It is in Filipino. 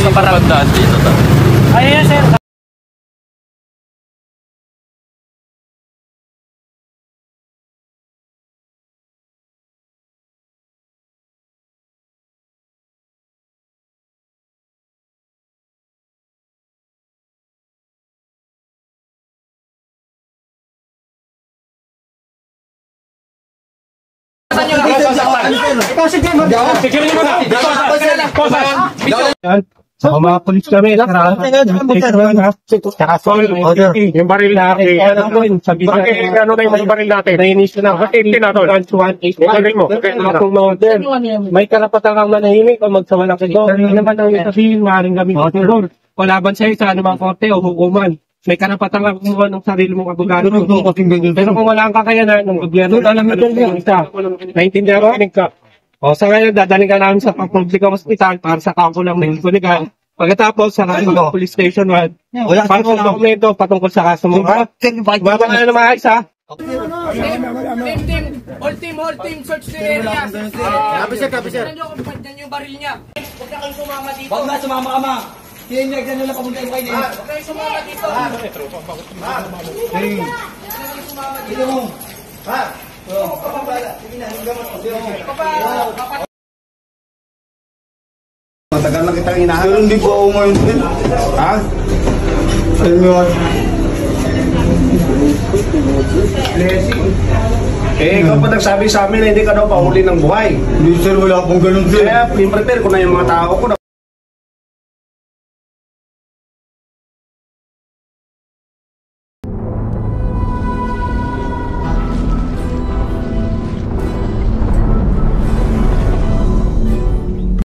sa barangay dito. Ayan, sir. So, mga polis kami, yung baril natin, ano na yung baril natin, nainis na, hindi na to, may karapatan kang manahimik o magsawalang kayo, hindi naman ang sabihin, maaaring gawin ko, walaban sa'yo sa anumang korte o hukuman. May karapatan ka kumuha ng sarili mong abogado. Pero kung wala kang kakayanan ng gobyerno, alam mo ito, naintindihan ka. O sa ngayon, dadaling ka namin sa pang-publikang hospital para sa kampo ng medico legal. Pagkatapos, sa police station 1, para sa dokumento patungkol sa kaso mo. Baba nga na maayos, ha? All team, search the area. Kapisir. Tignan nyo yung baril niya. Huwag na kayong sumama dito. Huwag na sumama ka, ma. Tinignan nyo lang pamunta yung kayo. Huwag kayong sumama dito. Dito mo. Ha? Matagal na kitang inahanap. Pero hindi po ako ngayon din. Ha? Alam mo yun? Ikaw pa nagsabi sa amin na hindi ka daw pauli ng buhay. Hindi sir, wala akong ganun sir. Kaya, prepare ko na yung mga tao ko.